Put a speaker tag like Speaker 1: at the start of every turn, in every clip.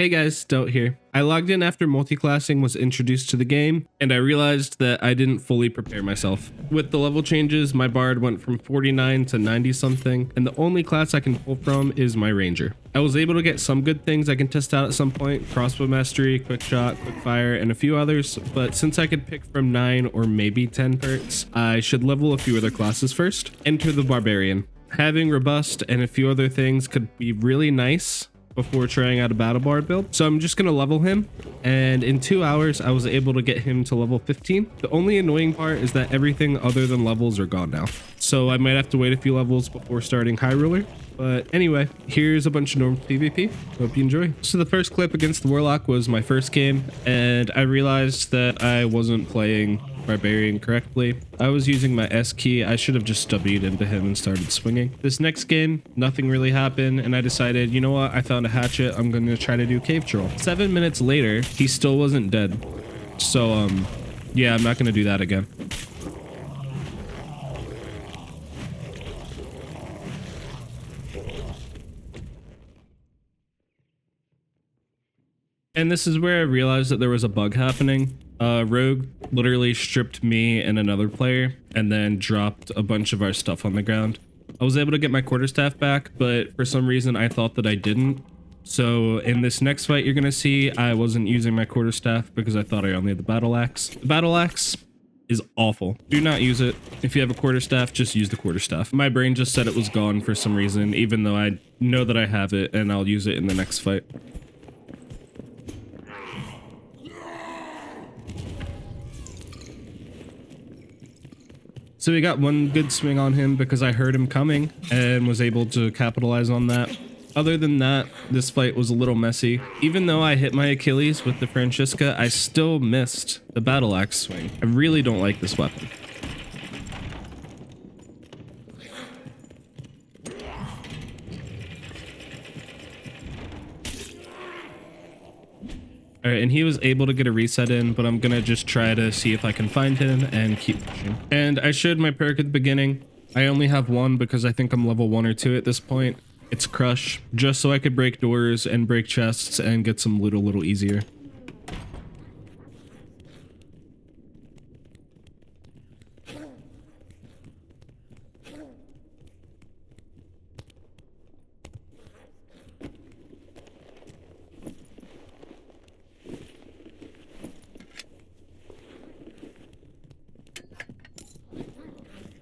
Speaker 1: Hey guys, Don't here. I logged in after multiclassing was introduced to the game, and I realized that I didn't fully prepare myself. With the level changes, my bard went from 49 to 90 something, and the only class I can pull from is my ranger. I was able to get some good things I can test out at some point: crossbow mastery, quick shot, quick fire, and a few others, but since I could pick from 9 or maybe 10 perks, I should level a few other classes first. Enter the Barbarian. Having robust and a few other things could be really nice before trying out a battle bard build, so I'm just gonna level him, and in 2 hours I was able to get him to level 15. The only annoying part is that everything other than levels are gone now, so I might have to wait a few levels before starting High Ruler. But anyway, here's a bunch of normal PvP. Hope you enjoy. So the first clip against the Warlock was my first game, and I realized that I wasn't playing Barbarian correctly. I was using my S key. I should have just W'd into him and started swinging. This next game, nothing really happened, and I decided, you know what, I found a hatchet. I'm going to try to do Cave Troll. 7 minutes later, he still wasn't dead. So, yeah, I'm not going to do that again. And this is where I realized that there was a bug happening. Rogue literally stripped me and another player and then dropped a bunch of our stuff on the ground. I was able to get my quarterstaff back, but for some reason I thought that I didn't. So in this next fight you're gonna see, I wasn't using my quarterstaff because I thought I only had the battle axe. The battle axe is awful. Do not use it. If you have a quarterstaff, just use the quarterstaff. My brain just said it was gone for some reason, even though I know that I have it and I'll use it in the next fight. So we got one good swing on him because I heard him coming and was able to capitalize on that. Other than that, this fight was a little messy. Even though I hit my Achilles with the Francisca, I still missed the battle axe swing. I really don't like this weapon. All right, and he was able to get a reset in, but I'm gonna just try to see if I can find him and keep pushing. And I showed my perk at the beginning. I only have one because I think I'm level 1 or 2 at this point. It's Crush, just so I could break doors and break chests and get some loot a little easier.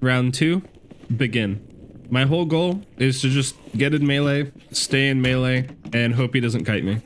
Speaker 1: Round 2, begin. My whole goal is to just get in melee, stay in melee, and hope he doesn't kite me.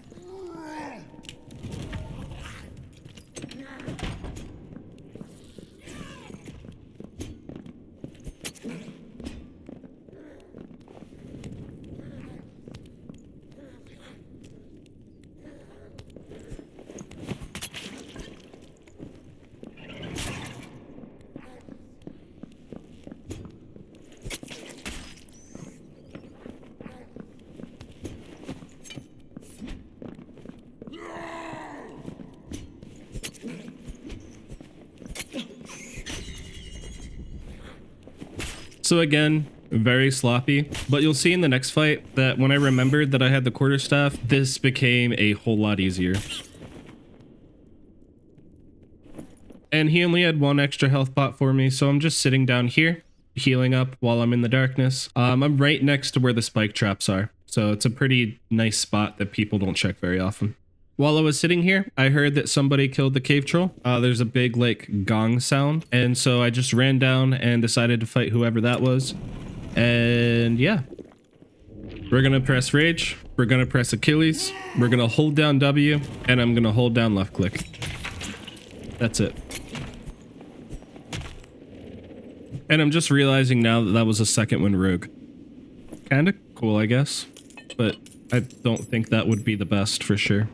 Speaker 1: So again, very sloppy, but you'll see in the next fight that when I remembered that I had the quarterstaff, this became a whole lot easier. And he only had 1 extra health pot for me, so I'm just sitting down here, healing up while I'm in the darkness. I'm right next to where the spike traps are, so it's a pretty nice spot that people don't check very often. While I was sitting here, I heard that somebody killed the cave troll. There's a big like gong sound, and so I just ran down and decided to fight whoever that was. And yeah, we're gonna press rage, we're gonna press Achilles, we're gonna hold down W, and I'm gonna hold down left click. That's it. And I'm just realizing now that that was a second win rogue. Kinda cool, I guess, but I don't think that would be the best for sure.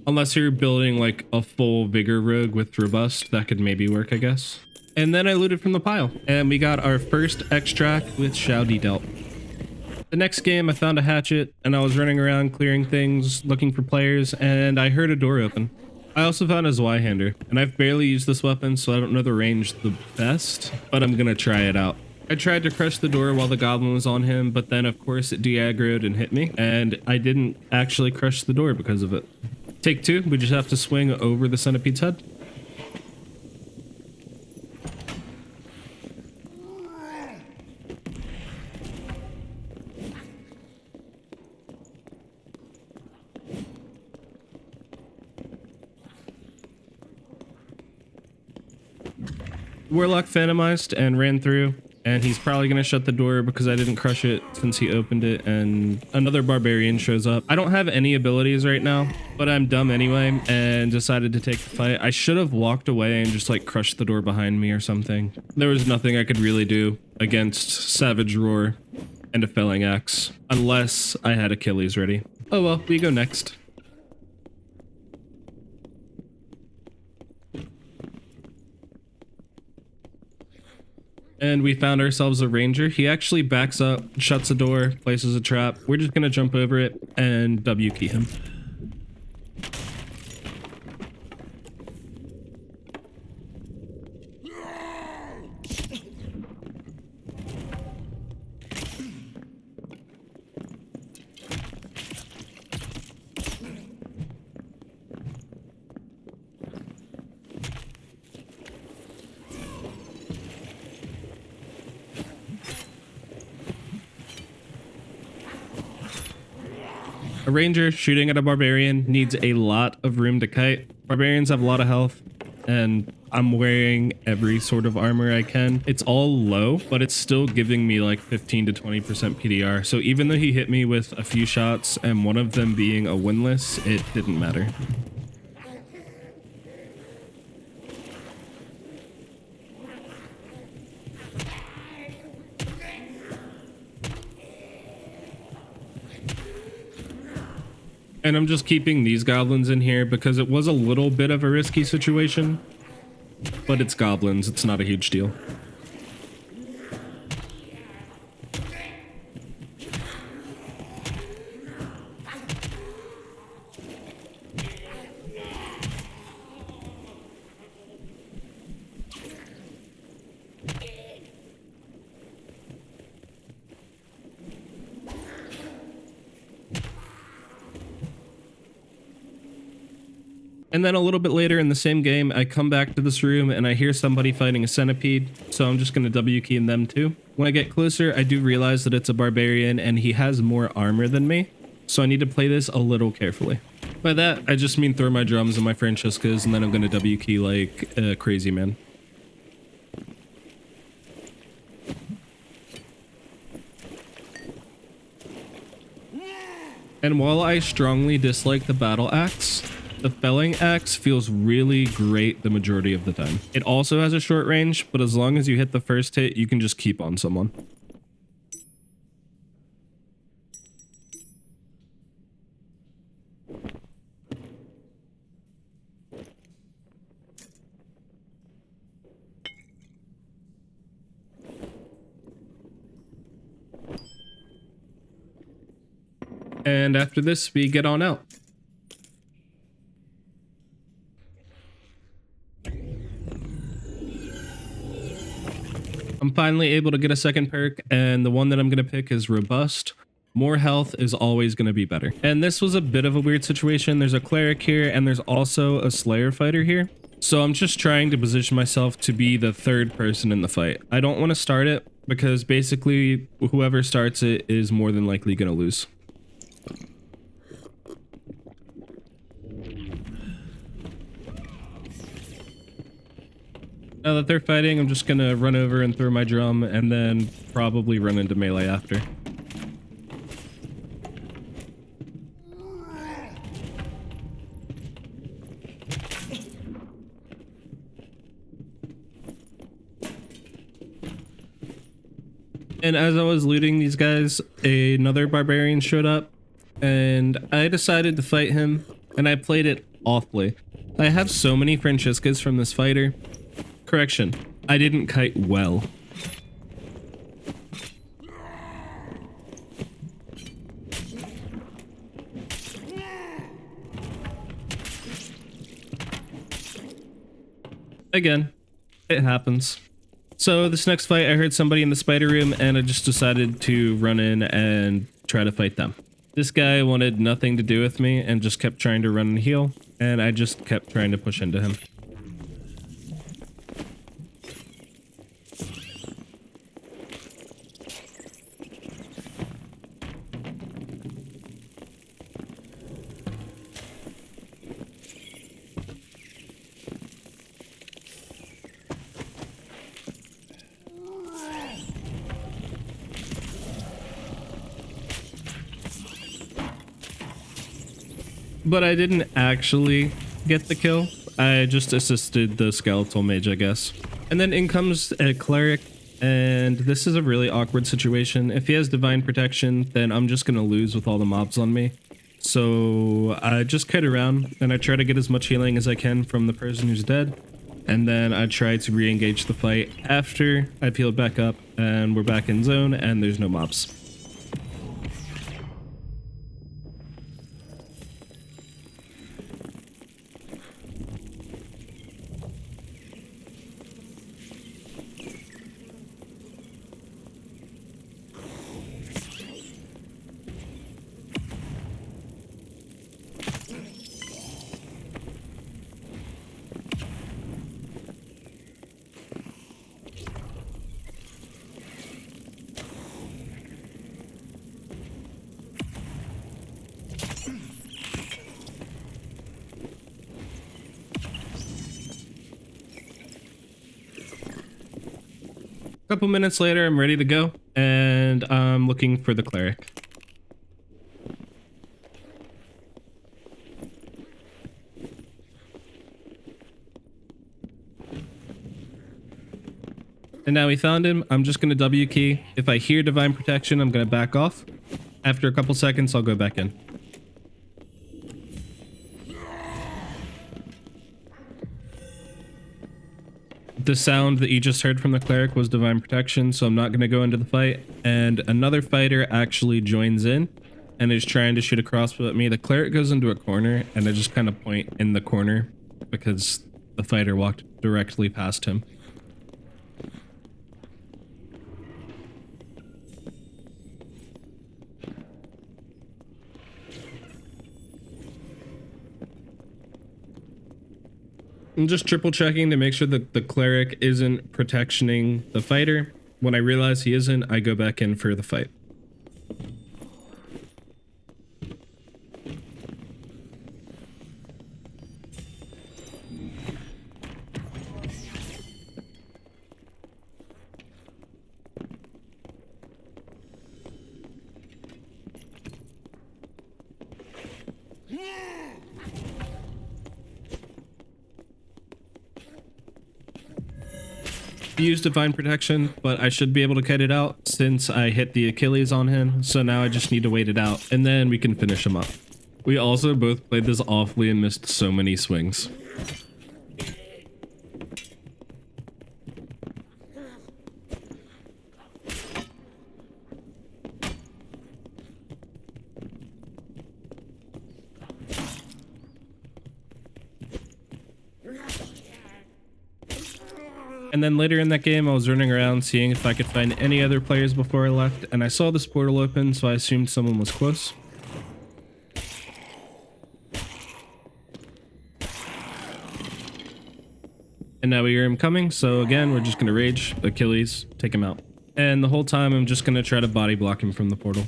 Speaker 1: Unless you're building like a full vigor rogue with robust, that could maybe work, I guess. And then I looted from the pile, and we got our first extract with Shouty dealt. The next game, I found a hatchet, and I was running around clearing things, looking for players, and I heard a door open. I also found a Zweihander, and I've barely used this weapon, so I don't know the range the best, but I'm gonna try it out. I tried to crush the door while the goblin was on him, but then of course it de-aggroed and hit me, and I didn't actually crush the door because of it. Take two, we just have to swing over the centipede's head. Warlock phantomized and ran through, and he's probably going to shut the door because I didn't crush it since he opened it, and another barbarian shows up. I don't have any abilities right now, but I'm dumb anyway and decided to take the fight. I should have walked away and just like crushed the door behind me or something. There was nothing I could really do against Savage Roar and a Felling Axe unless I had Achilles ready. Oh well, we go next. And we found ourselves a ranger. He actually backs up, shuts the door, places a trap. We're just gonna jump over it and W key him. A ranger shooting at a barbarian needs a lot of room to kite. Barbarians have a lot of health, and I'm wearing every sort of armor I can. It's all low, but it's still giving me like 15 to 20% PDR. So even though he hit me with a few shots and one of them being a windlass, it didn't matter. And I'm just keeping these goblins in here because it was a little bit of a risky situation, but it's goblins. It's not a huge deal. And then a little bit later in the same game, I come back to this room and I hear somebody fighting a centipede, so I'm just going to W key in them too. When I get closer, I do realize that it's a barbarian and he has more armor than me, so I need to play this a little carefully. By that, I just mean throw my drums and my Franciscas, and then I'm going to W key like a crazy man. And while I strongly dislike the battle axe, the Felling Axe feels really great the majority of the time. It also has a short range, but as long as you hit the first hit, you can just keep on someone. And after this, we get on out. I'm finally able to get a second perk, and the one that I'm going to pick is Robust. More health is always going to be better. And this was a bit of a weird situation. There's a cleric here, and there's also a Slayer fighter here. So I'm just trying to position myself to be the third person in the fight. I don't want to start it, because basically whoever starts it is more than likely going to lose. Now that they're fighting, I'm just gonna run over and throw my drum and then probably run into melee after. And as I was looting these guys, another barbarian showed up and I decided to fight him, and I played it awfully. I have so many Franciscas from this fighter. Correction, I didn't kite well. Again, it happens. So this next fight, I heard somebody in the spider room and I just decided to run in and try to fight them. This guy wanted nothing to do with me and just kept trying to run and heal, and I just kept trying to push into him. But I didn't actually get the kill. I just assisted the skeletal mage, I guess. And then in comes a cleric, and this is a really awkward situation. If he has divine protection, then I'm just gonna lose with all the mobs on me. So I just kite around and I try to get as much healing as I can from the person who's dead. And then I try to re-engage the fight after I've healed back up and we're back in zone and there's no mobs. A couple minutes later, I'm ready to go, and I'm looking for the cleric. And now we found him. I'm just going to W key. If I hear divine protection, I'm going to back off. After a couple seconds, I'll go back in. The sound that you just heard from the cleric was divine protection, so I'm not going to go into the fight. And another fighter actually joins in and is trying to shoot a crossbow at me. The cleric goes into a corner, and I just kind of point in the corner because the fighter walked directly past him. I'm just triple checking to make sure that the cleric isn't protectioning the fighter. When I realize he isn't, I go back in for the fight. Use divine protection, but I should be able to kite it out since I hit the Achilles on him, so now I just need to wait it out and then we can finish him up. We also both played this awfully and missed so many swings. And then later in that game, I was running around seeing if I could find any other players before I left, and I saw this portal open, so I assumed someone was close. And now we hear him coming, so again, we're just going to rage, Achilles, take him out. And the whole time, I'm just going to try to body block him from the portal.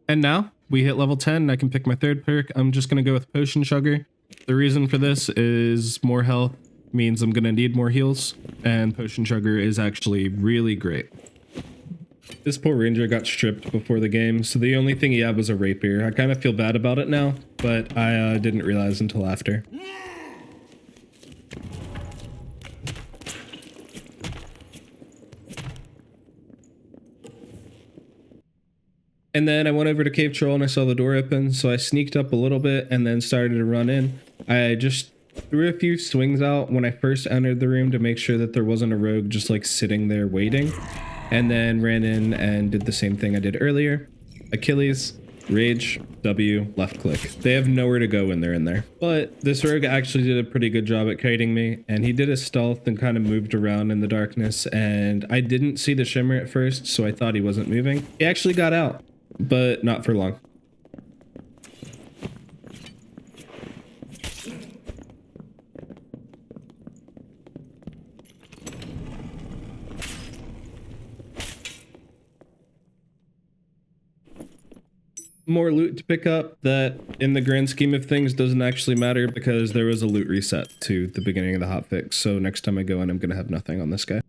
Speaker 1: And now we hit level 10 and I can pick my third perk. I'm just going to go with Potion Sugar. The reason for this is more health means I'm going to need more heals, and Potion Sugar is actually really great. This poor ranger got stripped before the game, so the only thing he had was a rapier. I kind of feel bad about it now, but I didn't realize until after. And then I went over to Cave Troll and I saw the door open, so I sneaked up a little bit and then started to run in. I just threw a few swings out when I first entered the room to make sure that there wasn't a rogue just like sitting there waiting, and then ran in and did the same thing I did earlier. Achilles, Rage, W, left click. They have nowhere to go when they're in there. But this rogue actually did a pretty good job at kiting me, and he did a stealth and kind of moved around in the darkness, and I didn't see the shimmer at first, so I thought he wasn't moving. He actually got out, but not for long. More loot to pick up that in the grand scheme of things doesn't actually matter because there was a loot reset to the beginning of the hotfix. So next time I go in, I'm going to have nothing on this guy.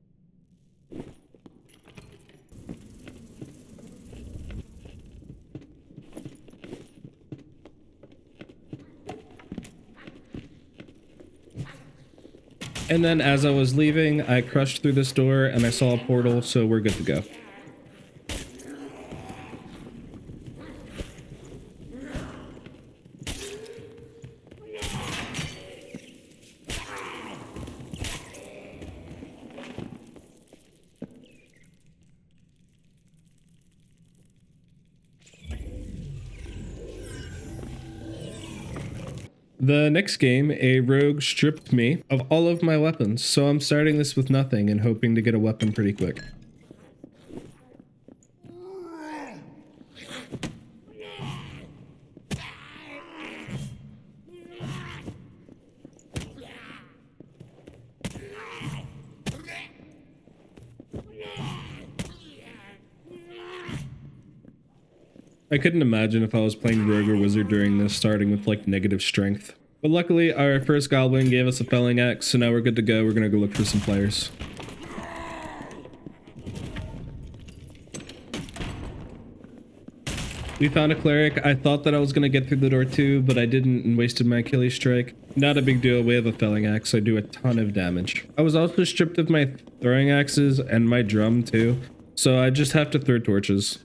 Speaker 1: And then as I was leaving, I crushed through this door and I saw a portal, so we're good to go. The next game, a rogue stripped me of all of my weapons, so I'm starting this with nothing and hoping to get a weapon pretty quick. I couldn't imagine if I was playing rogue or wizard during this, starting with like negative strength. But luckily, our first goblin gave us a felling axe, so now we're good to go. We're gonna go look for some players. We found a cleric. I thought that I was gonna get through the door too, but I didn't and wasted my Achilles strike. Not a big deal. We have a felling axe. I do a ton of damage. I was also stripped of my throwing axes and my drum too, so I just have to throw torches.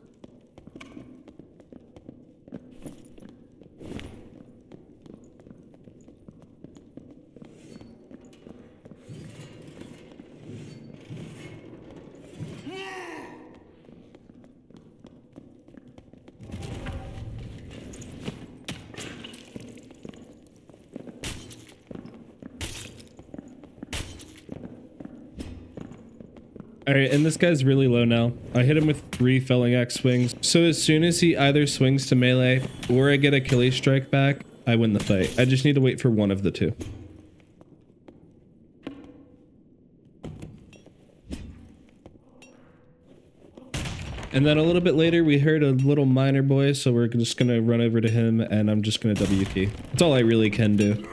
Speaker 1: Alright, and this guy's really low now. I hit him with 3 felling axe swings. So as soon as he either swings to melee or I get Achilles strike back, I win the fight. I just need to wait for one of the two. And then a little bit later, we heard a little miner boy, so we're just gonna run over to him and I'm just gonna W key. That's all I really can do.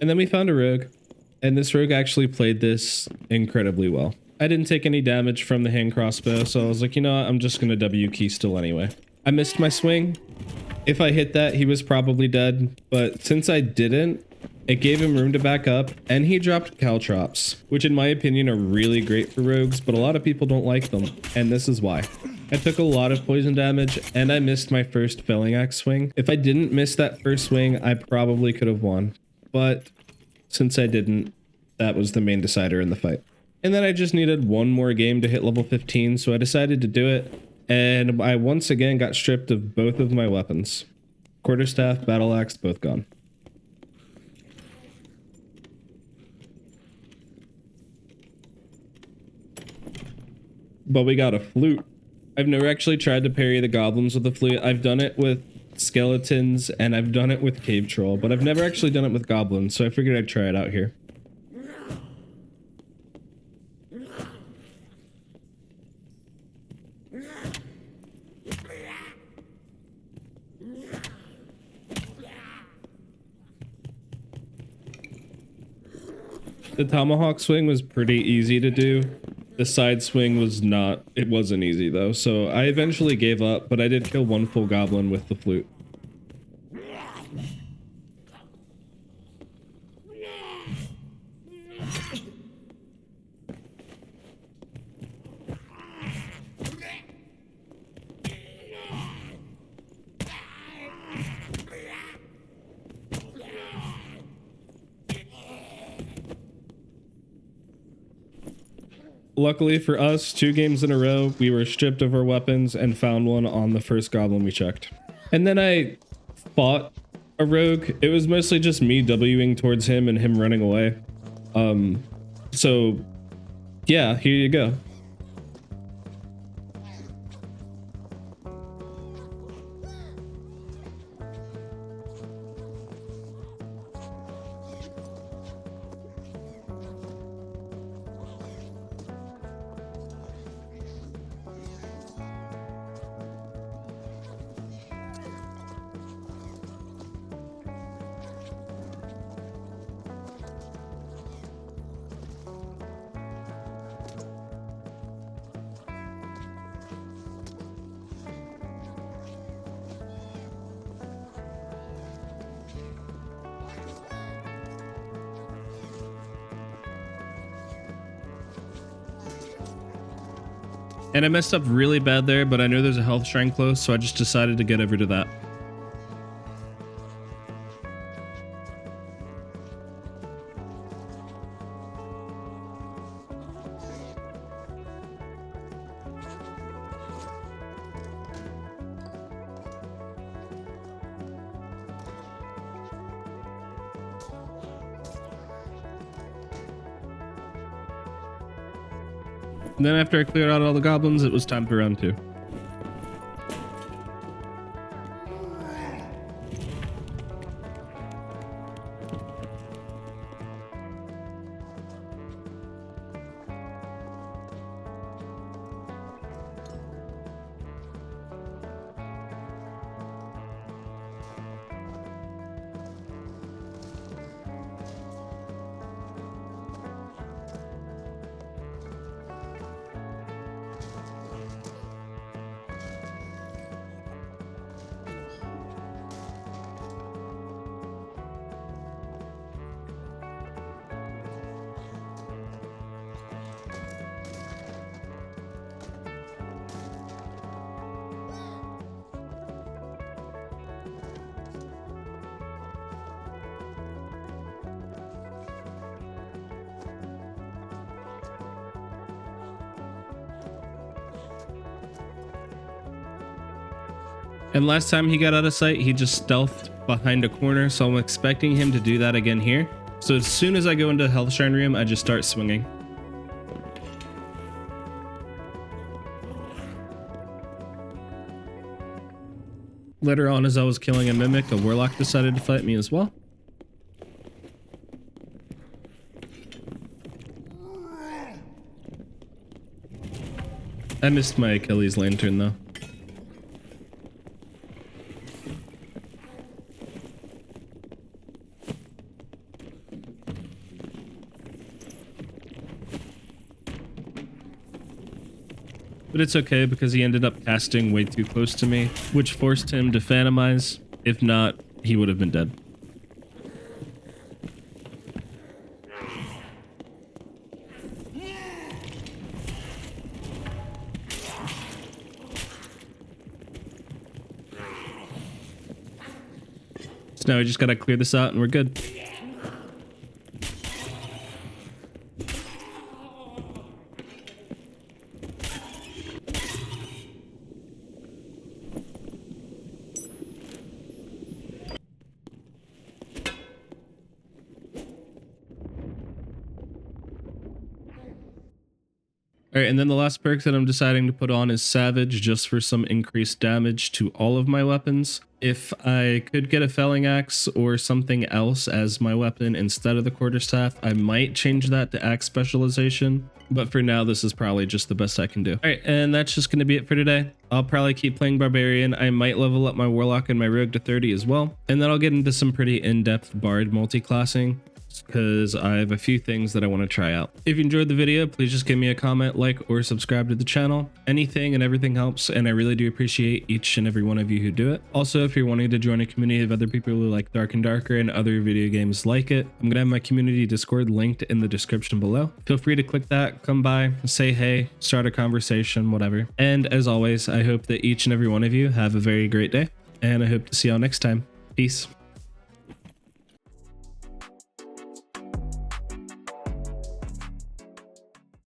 Speaker 1: And then we found a rogue, and this rogue actually played this incredibly well. I didn't take any damage from the hand crossbow, so I was like, you know what, I'm just gonna W key still anyway. I missed my swing. If I hit that, he was probably dead, but since I didn't, it gave him room to back up, and he dropped caltrops, which in my opinion are really great for rogues, but a lot of people don't like them, and this is why. I took a lot of poison damage, and I missed my first felling axe swing. If I didn't miss that first swing, I probably could have won. But since I didn't, that was the main decider in the fight. And then I just needed one more game to hit level 15, so I decided to do it. And I once again got stripped of both of my weapons. Quarterstaff, battle axe, both gone. But we got a flute. I've never actually tried to parry the goblins with a flute. I've done it with skeletons and I've done it with cave troll, but I've never actually done it with goblins, so I figured I'd try it out here. The tomahawk swing was pretty easy to do. The side swing was not. It wasn't easy though, so I eventually gave up, but I did kill one full goblin with the flute. luckily for us, 2 games in a row, we were stripped of our weapons and found one on the first goblin we checked. And then I fought a rogue. It was mostly just me Wing towards him and him running away. So yeah, here you go. And I messed up really bad there, but I know there's a health shrine close, so I just decided to get over to that. And then after I cleared out all the goblins, it was time for round 2. And last time he got out of sight, he just stealthed behind a corner, so I'm expecting him to do that again here. So as soon as I go into Health Shrine Room, I just start swinging. Later on, as I was killing a Mimic, a Warlock decided to fight me as well. I missed my Achilles lantern though. But it's okay because he ended up casting way too close to me, which forced him to phantomize. If not, he would have been dead. So now we just gotta clear this out and we're good. All right, and then the last perk that I'm deciding to put on is Savage, just for some increased damage to all of my weapons. If I could get a Felling Axe or something else as my weapon instead of the Quarterstaff, I might change that to Axe Specialization. But for now, this is probably just the best I can do. All right, and that's just going to be it for today. I'll probably keep playing Barbarian. I might level up my Warlock and my Rogue to 30 as well. And then I'll get into some pretty in-depth Bard multi-classing, because I have a few things that I want to try out. If you enjoyed the video, please just give me a comment, like, or subscribe to the channel. Anything and everything helps, and I really do appreciate each and every one of you who do it. Also, if you're wanting to join a community of other people who like Dark and Darker and other video games like it, I'm gonna have my community Discord linked in the description below. Feel free to click that, come by, say hey, start a conversation, whatever. And as always, I hope that each and every one of you have a very great day, and I hope to see y'all next time. Peace.